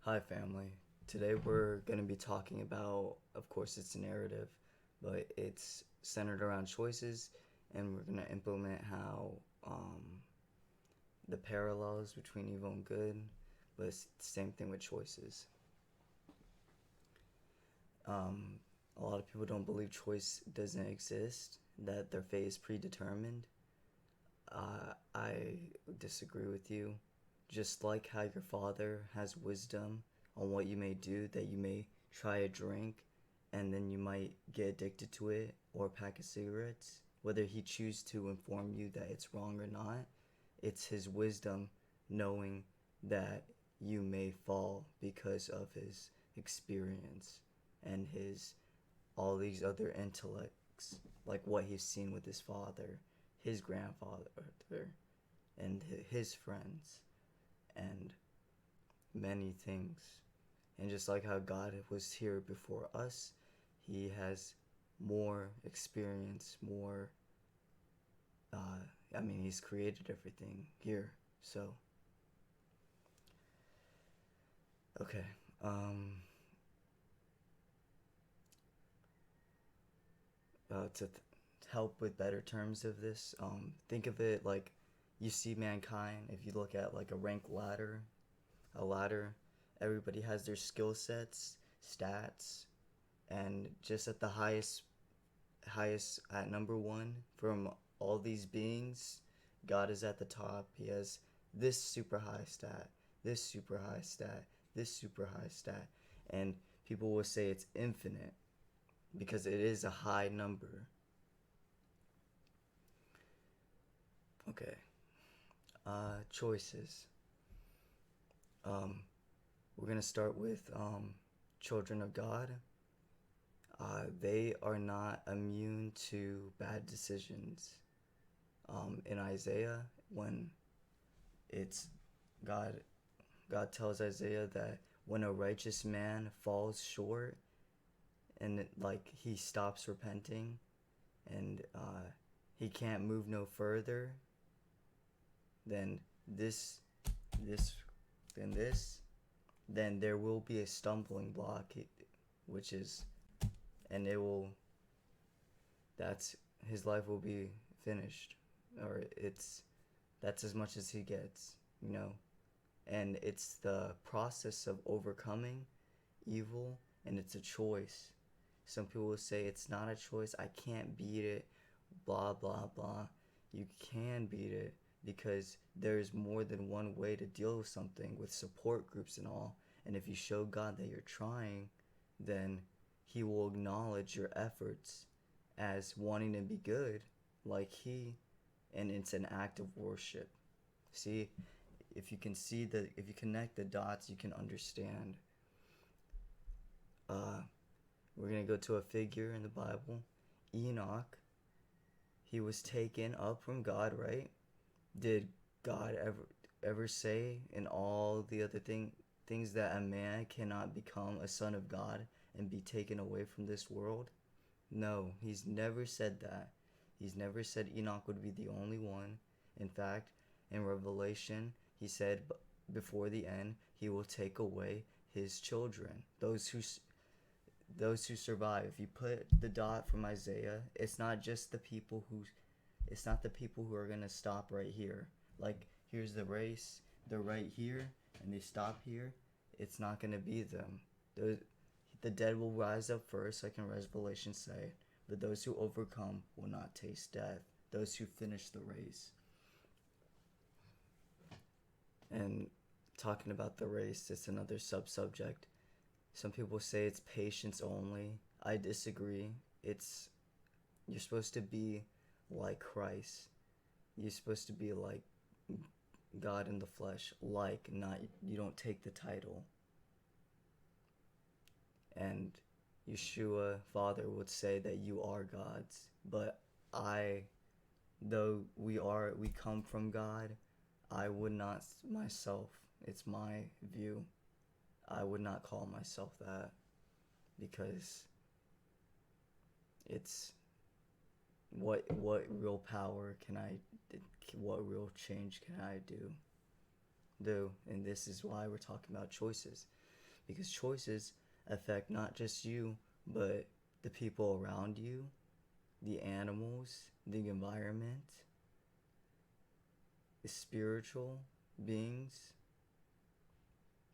Hi, family. Today we're going to be talking about, of course, it's a narrative, but it's centered around choices, and we're going to implement how the parallels between evil and good, but it's the same thing with choices. Um, a lot of people don't believe choice doesn't exist, that their fate is predetermined. I disagree with you. Just like how your father has wisdom on what you may do, that you may try a drink and then you might get addicted to it, or a pack of cigarettes, whether he chooses to inform you that it's wrong or not, it's his wisdom knowing that you may fall because of his experience and his all these other intellects, like what he's seen with his father, his grandfather, and his friends, and many things. And just like how God was here before us, he has more experience, more. He's created everything here. So, okay. To help with better terms of this, think of it like you see mankind. If you look at like a rank ladder, a ladder, everybody has their skill sets, stats, and just at the highest at number one from all these beings, God is at the top. He has this super high stat, this super high stat, this super high stat, and people will say it's infinite because it is a high number. Okay. Choices. Um, we're gonna start with children of God. They are not immune to bad decisions. In Isaiah, when it's God, God tells Isaiah that when a righteous man falls short and like he stops repenting and he can't move no further, then this, this, then this, then there will be a stumbling block, which is, and it will, that's, his life will be finished, or that's as much as he gets, you know? And it's the process of overcoming evil, and it's a choice. Some people will say it's not a choice, I can't beat it, blah, blah, blah. You can beat it because there's more than one way to deal with something, with support groups and all. And if you show God that you're trying, then he will acknowledge your efforts as wanting to be good, like and it's an act of worship. See, if you connect the dots, you can understand. Uh, we're gonna go to a figure in the Bible, Enoch. He was taken up from God, right? Did God ever say in all the other things that a man cannot become a son of God and be taken away from this world? No, he's never said that. He's never said Enoch would be the only one. In fact, in Revelation, he said before the end, he will take away his children, those who survive. If you put the dot from Isaiah, it's not the people who are going to stop right here. Like, here's the race, they're right here, and they stop here. It's not going to be them. The dead will rise up first, like in Revelation say, but those who overcome will not taste death. Those who finish the race. And talking about the race, it's another sub-subject. Some people say it's patience only. I disagree. You're supposed to be like Christ. You're supposed to be like God in the flesh. Like, not, you don't take the title. And Yeshua, Father, would say that you are God's. But though we come from God, I would not myself, it's my view, I would not call myself that, because it's what real power can I, what real change can I do, and this is why we're talking about choices. because choices affect not just you, but the people around you, the animals, the environment, the spiritual beings,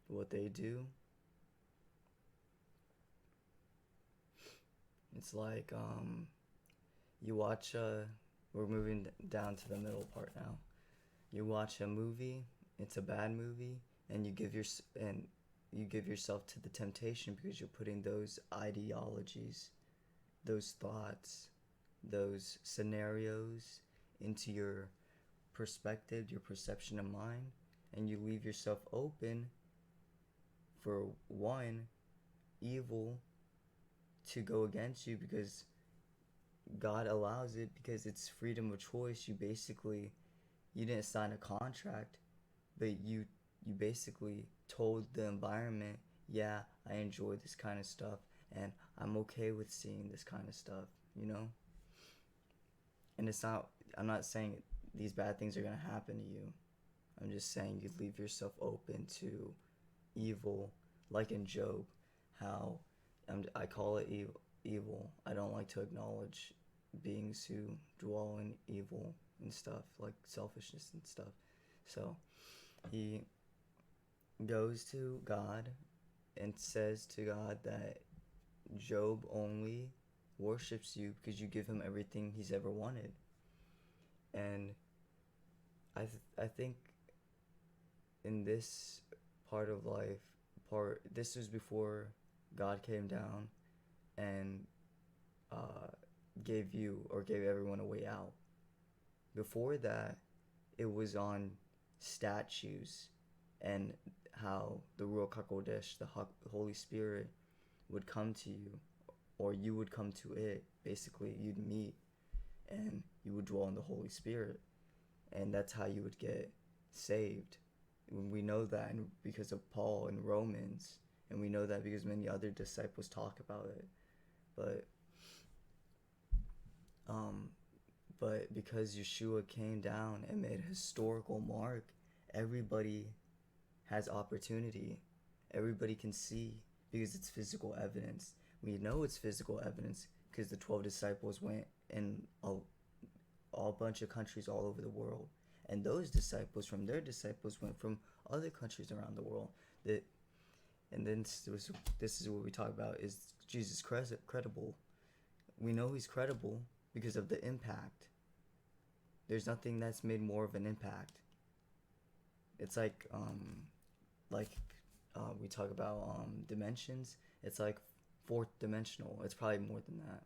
what they do. It's like you watch we're moving down to the middle part now. You watch a movie, it's a bad movie, and you give yourself to the temptation because you're putting those ideologies, those thoughts, those scenarios into your perspective, your perception of mind, and you leave yourself open for one evil to go against you because God allows it, because it's freedom of choice. You didn't sign a contract, but you basically told the environment, yeah, I enjoy this kind of stuff and I'm okay with seeing this kind of stuff, you know? And I'm not saying these bad things are going to happen to you. I'm just saying you leave yourself open to evil, like in Job, how I call it evil. I don't like to acknowledge beings who dwell in evil and stuff, like selfishness and stuff. So he goes to God and says to God that Job only worships you because you give him everything he's ever wanted. And I think in this part of life, this was before God came down and gave everyone a way out. Before that, it was on statues and how the Ruach HaKodesh, the Holy Spirit, would come to you, or you would come to it. Basically, you'd meet and you would dwell in the Holy Spirit, and that's how you would get saved. We know that because of Paul in Romans, and we know that because many other disciples talk about it. But because Yeshua came down and made a historical mark, everybody has opportunity. Everybody can see because it's physical evidence. We know it's physical evidence because the 12 disciples went in a bunch of countries all over the world. And those disciples from their disciples went from other countries around the world. And then this is what we talk about, is Jesus credible? We know he's credible because of the impact. There's nothing that's made more of an impact. It's like we talk about dimensions. It's like fourth dimensional. It's probably more than that.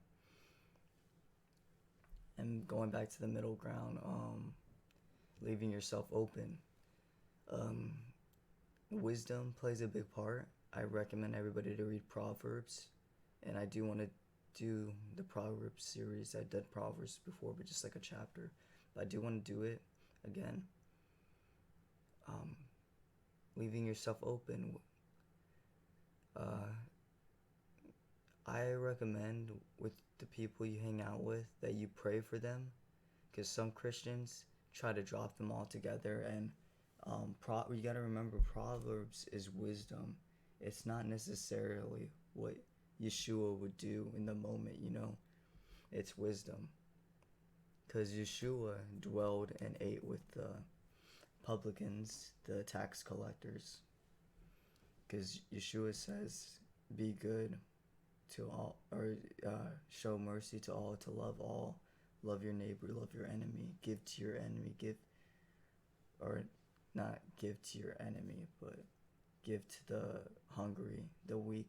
And going back to the middle ground, leaving yourself open. Wisdom plays a big part. I recommend everybody to read Proverbs, and I do want to do the Proverbs series. I did Proverbs before, but just like a chapter. But I do want to do it again. Leaving yourself open. I recommend with the people you hang out with that you pray for them, because some Christians try to drop them all together, and you gotta remember, Proverbs is wisdom. It's not necessarily what Yeshua would do in the moment, you know? It's wisdom. Because Yeshua dwelled and ate with the publicans, the tax collectors. Because Yeshua says, be good to all, or show mercy to all, to love all, love your neighbor, love your enemy, give to your enemy, or not give to your enemy, but give to the hungry, the weak.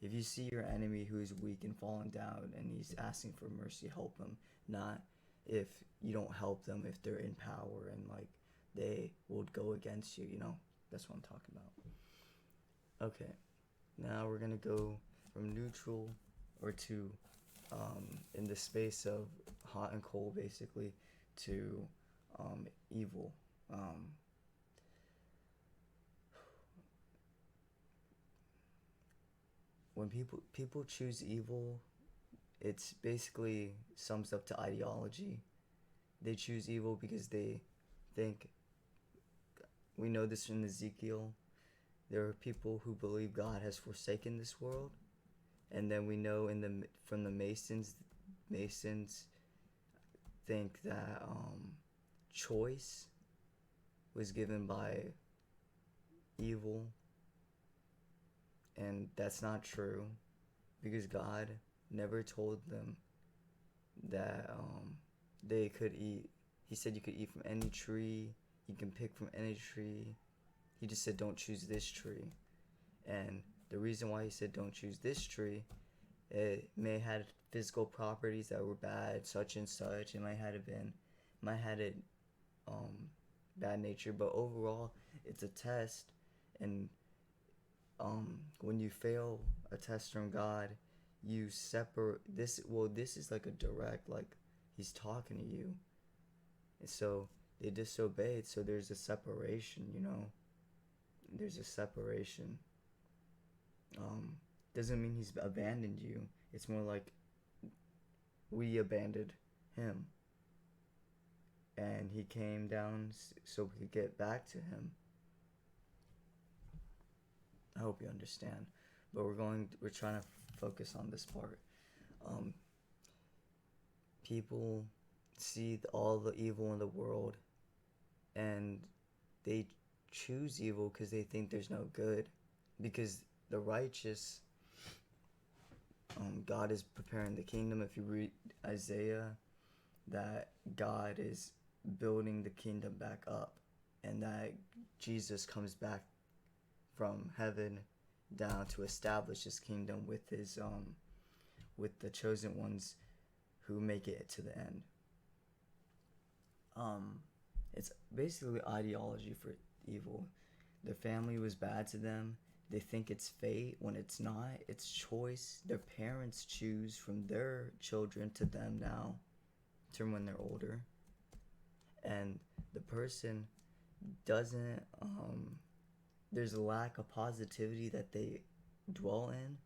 If you see your enemy who is weak and fallen down and he's asking for mercy, help him. Not if you don't help them, if they're in power and like they will go against you, you know? That's what I'm talking about. Okay, now we're gonna go from neutral, or to in the space of hot and cold, basically, to evil. When people choose evil, it's basically sums up to ideology. They choose evil because they think, we know this from Ezekiel. there are people who believe God has forsaken this world, and then we know from the Masons think that choice was given by evil, and that's not true, because God never told them that they could eat. He said you could eat from any tree, you can pick from any tree. He just said don't choose this tree. And the reason why he said don't choose this tree, it may have had physical properties that were bad, such and such. It might had it bad nature, but overall it's a test. And when you fail a test from God, you separate this. Well, this is like a direct, like he's talking to you, and so they disobeyed. So there's a separation, There's a separation. Doesn't mean he's abandoned you. It's more like we abandoned him, and he came down so we could get back to him. I hope you understand, but we're trying to focus on this part. People see all the evil in the world, and they choose evil because they think there's no good, because the righteous, God is preparing the kingdom. If you read Isaiah, that God is building the kingdom back up, and that Jesus comes back from heaven down to establish his kingdom with his with the chosen ones who make it to the end. It's basically ideology for evil. Their family was bad to them. They think it's fate when it's not. It's choice. Their parents choose from their children to them now, to when they're older. And the person doesn't, there's a lack of positivity that they dwell in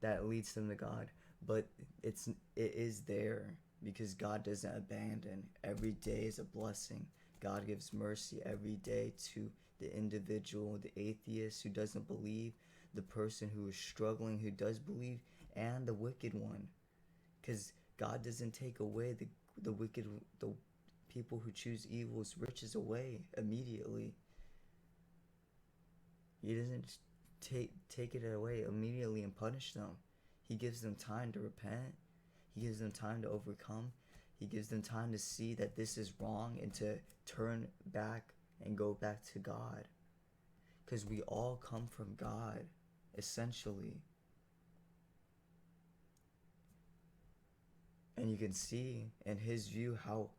that leads them to God. But it is there because God doesn't abandon. Every day is a blessing. God gives mercy every day to the individual, the atheist who doesn't believe, the person who is struggling, who does believe, and the wicked one. Because God doesn't take away the wicked, the people who choose evil's riches away immediately. He doesn't take it away immediately and punish them. He gives them time to repent. He gives them time to overcome. He gives them time to see that this is wrong and to turn back and go back to God. Because we all come from God, essentially. And you can see in his view how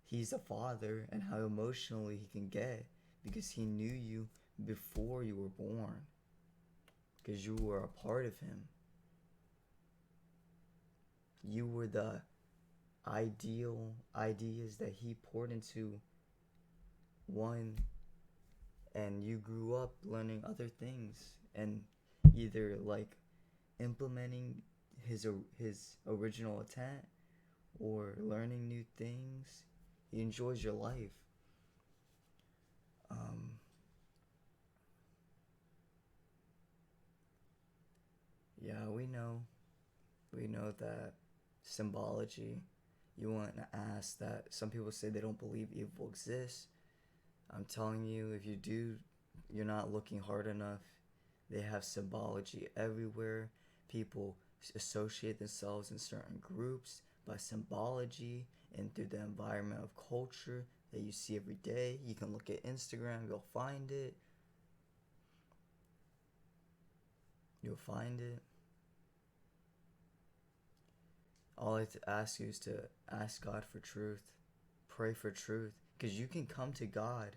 he's a father and how emotionally he can get, because he knew you before you were born, because you were a part of him. You were the ideas that he poured into one, and you grew up learning other things and either like implementing his original intent or learning new things. He enjoys your life. Yeah, we know that symbology, you want to ask that. Some people say they don't believe evil exists. I'm telling you, if you do, you're not looking hard enough. They have symbology everywhere. People associate themselves in certain groups by symbology and through the environment of culture that you see every day. You can look at Instagram, you'll find it. All I have to ask you is to ask God for truth. Pray for truth. Because you can come to God.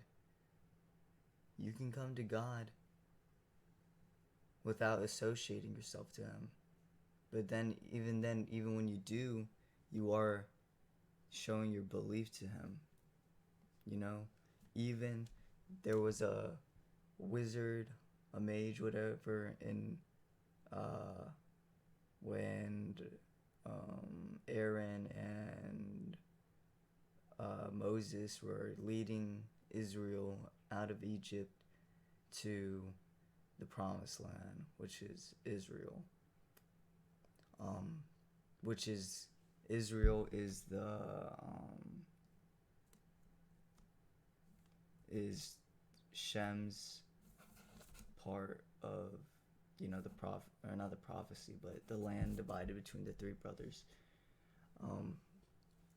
You can come to God without associating yourself to him. But then, even when you do, you are showing your belief to him. Even there was a wizard, a mage, whatever, in when Aaron and Moses were leading Israel out of Egypt to the promised land, which is Israel. Which is Israel is is Shem's part of, you know, or not the prophecy, but the land divided between the three brothers.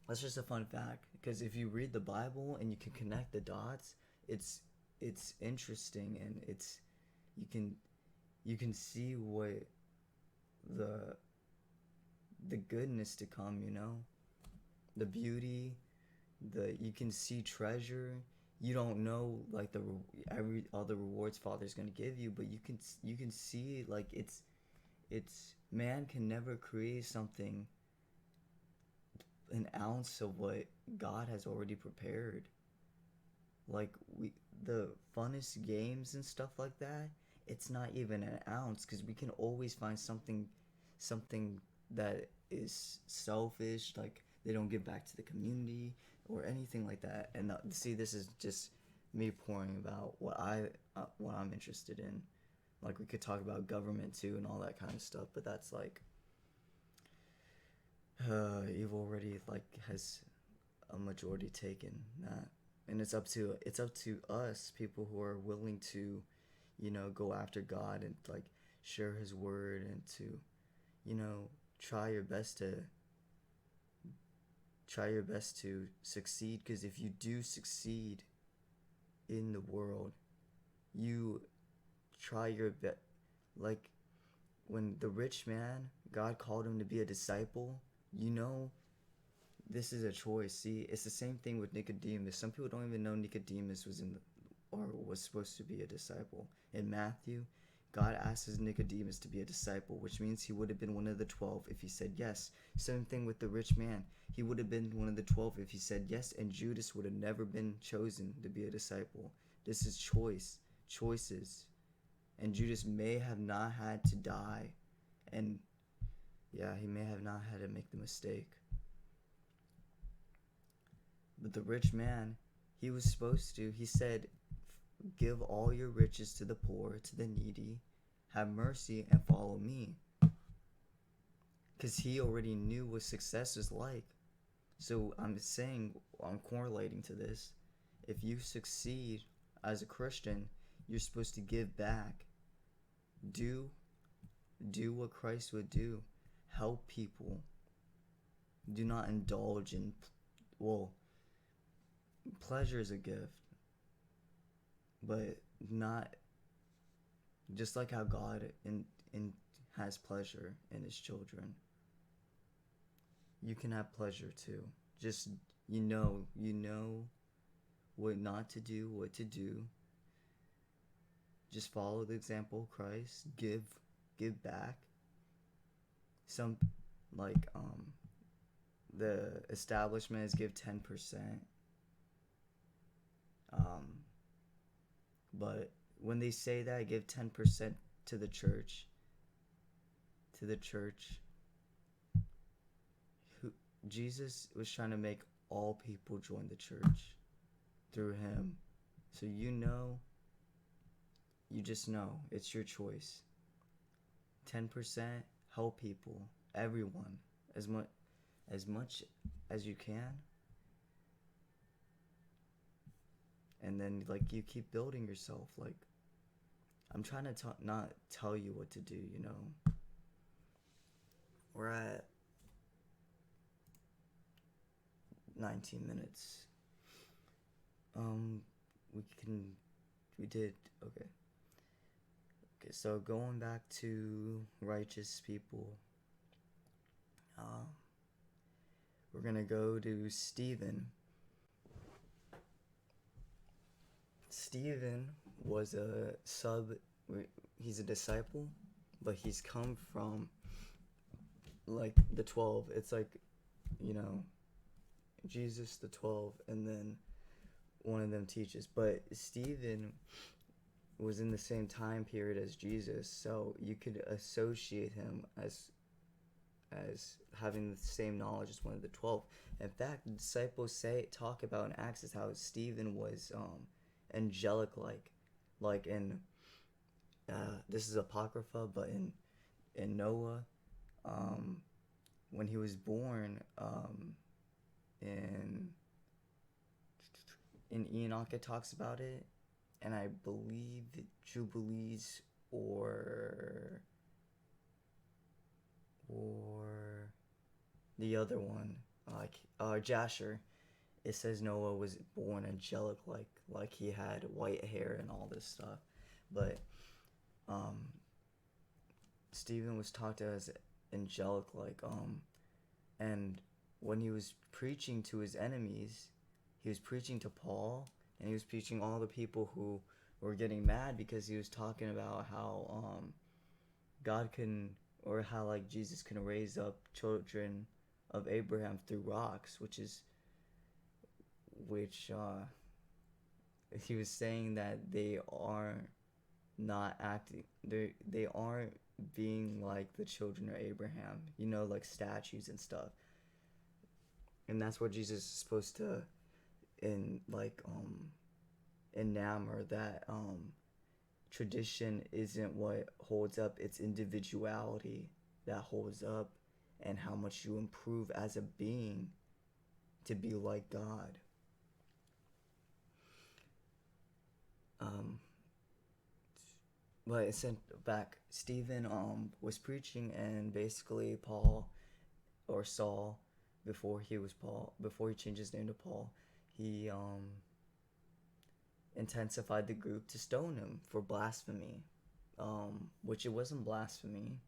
That's just a fun fact, because if you read the Bible and you can connect the dots, it's interesting, and you can see what the goodness to come, you know, the beauty, you can see treasure. You don't know like all the rewards Father's gonna give you, but you can see like it's man can never create something an ounce of what God has already prepared. Like the funnest games and stuff like that, it's not even an ounce, because we can always find something that is selfish, like they don't give back to the community or anything like that. And see, this is just me pouring about what I'm interested in. Like we could talk about government too and all that kind of stuff, but that's like evil already like has a majority taken that, and it's up to us, people who are willing to, you know, go after God and like share His word, and to, you know, try your best to succeed. Because if you do succeed in the world, you try your best. Like when the rich man, God called him to be a disciple, you know, this is a choice. See, it's the same thing with Nicodemus. Some people don't even know Nicodemus was supposed to be a disciple. In Matthew, God asks Nicodemus to be a disciple, which means he would have been one of the 12 if he said yes. Same thing with the rich man. He would have been one of the 12 if he said yes, and Judas would have never been chosen to be a disciple. This is choices. And Judas may have not had to die, and yeah, he may have not had to make the mistake. But the rich man, he was supposed to, he said, give all your riches to the poor, to the needy, have mercy, and follow me. Because he already knew what success is like. So I'm correlating to this. If you succeed as a Christian, you're supposed to give back. Do what Christ would do. Help people. Do not indulge in, pleasure is a gift, but not just like how God has pleasure in His children. You can have pleasure too. Just you know what not to do, what to do. Just follow the example of Christ. Give back. Some like the establishment is give 10%. But when they say that, give 10% to the church, Jesus was trying to make all people join the church through Him. So you just know, it's your choice. 10%, help people, everyone, as much as you can. And then like you keep building yourself. Like I'm trying to not tell you what to do, you know. We're at 19 minutes. Okay, so going back to righteous people, we're gonna go to Stephen. Stephen was he's a disciple, but he's come from like the 12. It's like, you know, Jesus, the 12, and then one of them teaches. But Stephen was in the same time period as Jesus, so you could associate him as having the same knowledge as one of the 12. In fact, the disciples talk about in Acts is how Stephen was angelic like, and this is apocrypha, but in Noah, um, when he was born, in Enoch it talks about it, and I believe Jubilees or the other one, like Jasher, it says Noah was born angelic, like he had white hair and all this stuff, but um, Stephen was talked as angelic, and when he was preaching to his enemies, he was preaching to Paul, and he was preaching all the people who were getting mad because he was talking about how God can, or how like Jesus can raise up children of Abraham through rocks, which he was saying that they are not acting, they aren't being like the children of Abraham, like statues and stuff. And that's what Jesus is supposed to enamor, that tradition isn't what holds up, it's individuality that holds up, and how much you improve as a being to be like God. But it sent back, Stephen was preaching, and basically Paul, or Saul, before he changed his name to Paul, he intensified the group to stone him for blasphemy, which it wasn't blasphemy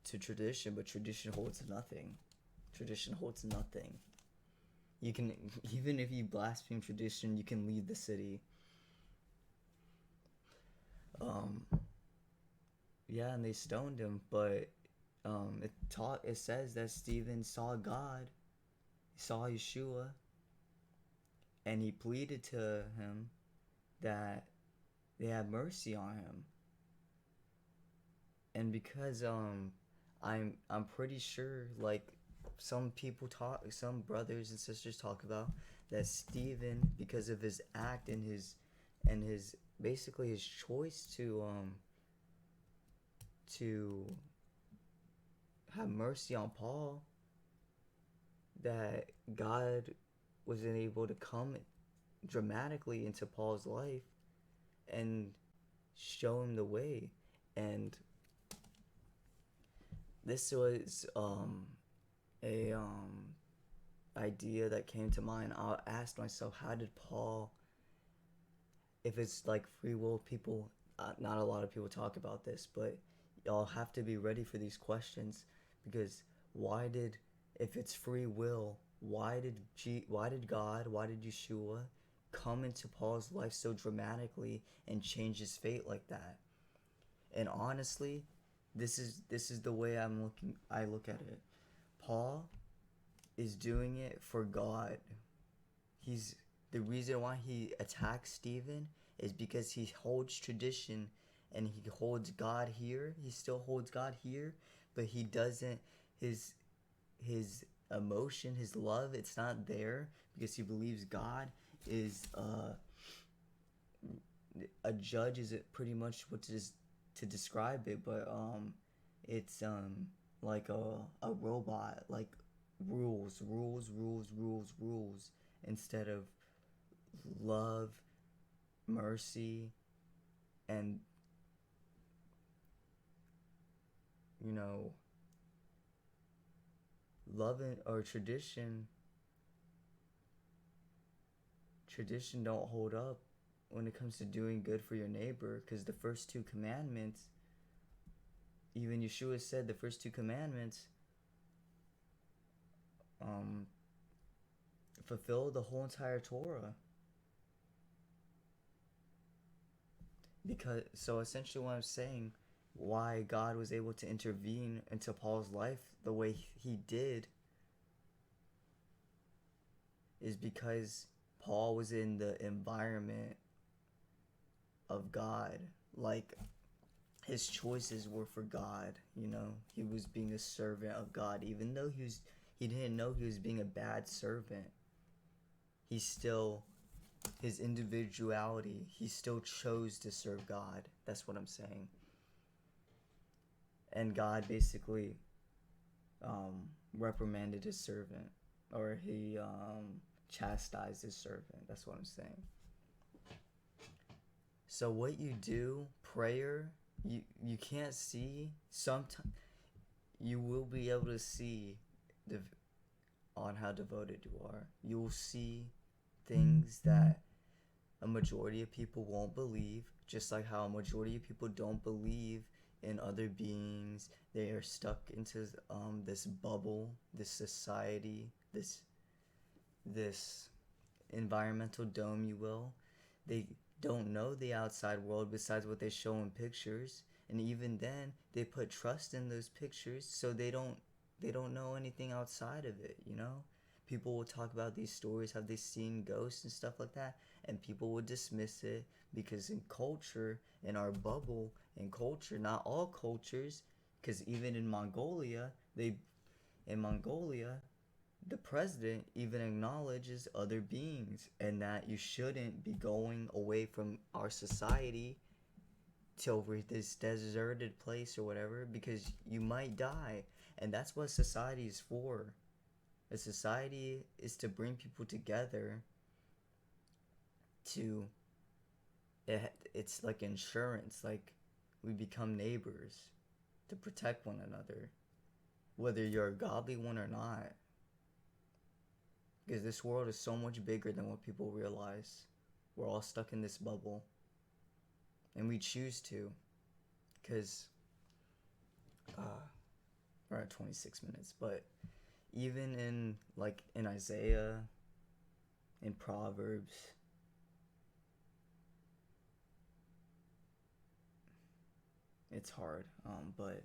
to tradition, but tradition holds nothing. You can, even if you blaspheme tradition, you can leave the city. Yeah, and they stoned him, but it says that Stephen saw God, he saw Yeshua, and he pleaded to him that they have mercy on him. And because I'm pretty sure, like, some brothers and sisters talk about that Stephen, because of his act and his basically his choice to have mercy on Paul, that God wasn't able to come dramatically into Paul's life and show him the way. And this was a idea that came to mind. I asked myself, how did Paul, if it's like free will, people, not a lot of people talk about this, but y'all have to be ready for these questions, because if it's free will, why did God, why did Yeshua come into Paul's life so dramatically and change his fate like that? And honestly, this is the way I look at it. Paul is doing it for God. The reason why he attacks Stephen is because he holds tradition, and he holds God here. He still holds God here, but he doesn't, his emotion, his love, it's not there, because he believes God is a judge, is it pretty much what to describe it, but it's like a robot, like rules instead of love, mercy, and love or tradition don't hold up when it comes to doing good for your neighbor, because the first two commandments, even Yeshua said the first two commandments fulfill the whole entire Torah. So essentially what I'm saying, why God was able to intervene into Paul's life the way he did, is because Paul was in the environment of God. Like, his choices were for God, he was being a servant of God, even though he didn't know he was being a bad servant. He still his individuality, he still chose to serve God. That's what I'm saying. And God basically reprimanded his servant, or he chastised his servant. That's what I'm saying. So what you do, prayer, you can't see. Sometimes you will be able to see on how devoted you are. You will see things that a majority of people won't believe, just like how a majority of people don't believe in other beings. They are stuck into this bubble, this society, this environmental dome, you will. They don't know the outside world besides what they show in pictures, and even then they put trust in those pictures, so they don't know anything outside of it, you know? People will talk about these stories, have they seen ghosts and stuff like that, and people will dismiss it because in culture, in our bubble, in culture, not all cultures, because even in Mongolia, the president even acknowledges other beings, and that you shouldn't be going away from our society to over this deserted place or whatever, because you might die. And that's what society is for. A society is to bring people together. It's like insurance, like we become neighbors to protect one another, whether you're a godly one or not. Because this world is so much bigger than what people realize. We're all stuck in this bubble. And we choose to. Because we're at 26 minutes. But even in Isaiah, in Proverbs, it's hard. But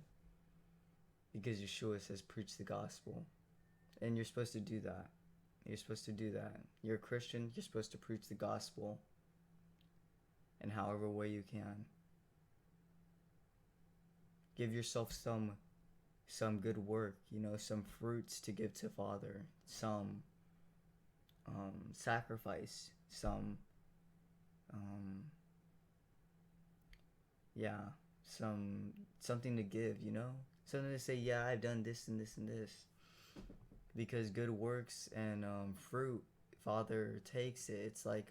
because Yeshua says preach the gospel. And you're supposed to do that. You're supposed to do that. You're a Christian, you're supposed to preach the gospel in however way you can. Give yourself some good work, some fruits to give to Father, some sacrifice, something to give, something to say, yeah, I've done this and this and this. Because good works and fruit, Father takes it. It's like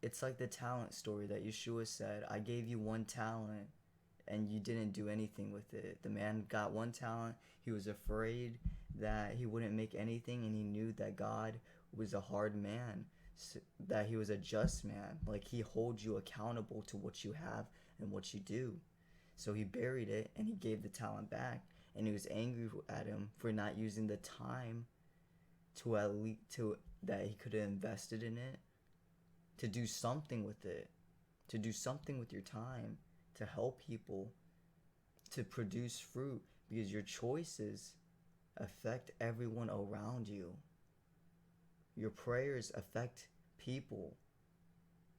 it's like the talent story that Yeshua said. I gave you one talent, and you didn't do anything with it. The man got one talent. He was afraid that he wouldn't make anything, and he knew that God was a hard man, that he was a just man. Like, he holds you accountable to what you have and what you do. So he buried it, and he gave the talent back, and he was angry at him for not using the time that he could have invested in it, to do something with it, to do something with your time, to help people, to produce fruit, because your choices affect everyone around you. Your prayers affect people.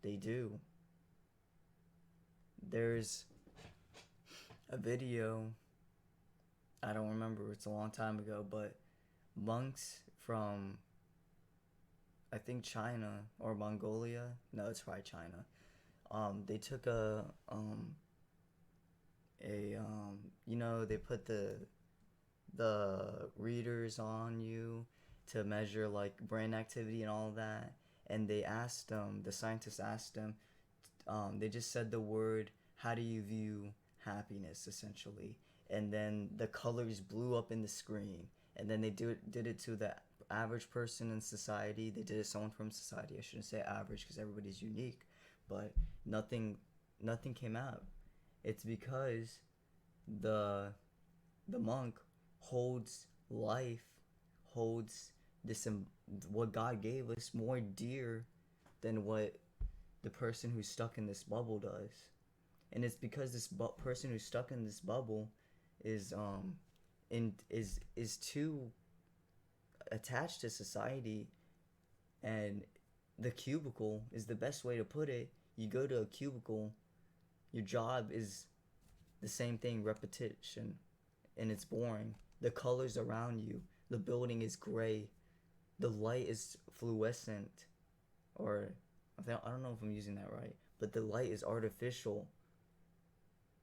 They do. There's a video, I don't remember, it's a long time ago, but monks from, I think, China or Mongolia, no, it's probably China, they took they put the readers on you to measure like brain activity and all that, and they asked them, the scientists asked them, they just said the word, how do you view happiness, essentially, and then the colors blew up in the screen, and then they did it to the average person in society. They did it to someone from society. I shouldn't say average because everybody's unique, but nothing came out. It's because the monk holds life, holds this, what God gave us, more dear than what the person who's stuck in this bubble does. And it's because this person who's stuck in this bubble is too attached to society, and the cubicle is the best way to put it. You go to a cubicle, your job is the same thing, repetition, and it's boring. The colors around you, the building is gray, the light is fluorescent, or I don't know if I'm using that right, but the light is artificial.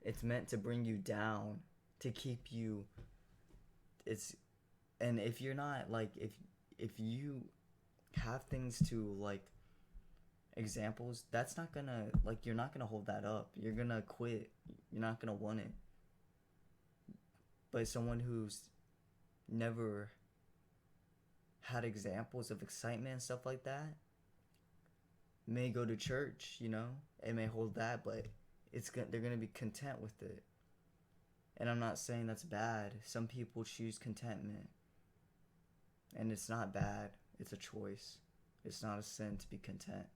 It's meant to bring you down, to keep you. It's and if you're not like if you have things to like examples, that's not gonna like you're not gonna hold that up. You're gonna quit. You're not gonna want it. But someone who's never had examples of excitement and stuff like that may go to church, you know, it may hold that, but they're gonna be content with it. And I'm not saying that's bad. Some people choose contentment, and it's not bad. It's a choice. It's not a sin to be content.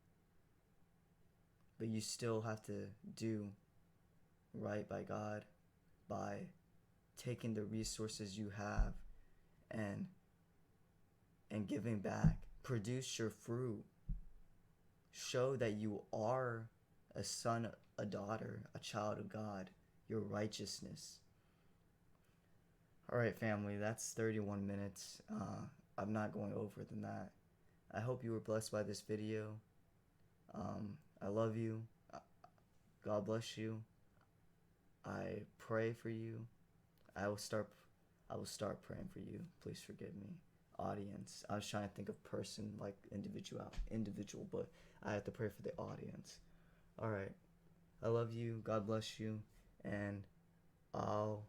But you still have to do right by God by taking the resources you have and giving back. Produce your fruit. Show that you are a son, a daughter, a child of God. Your righteousness. Alright, family, that's 31 minutes. I'm not going over than that. I hope you were blessed by this video. I love you. God bless you. I pray for you. I will start praying for you. Please forgive me. Audience. I was trying to think of person like individual, but I have to pray for the audience. Alright. I love you. God bless you. And I'll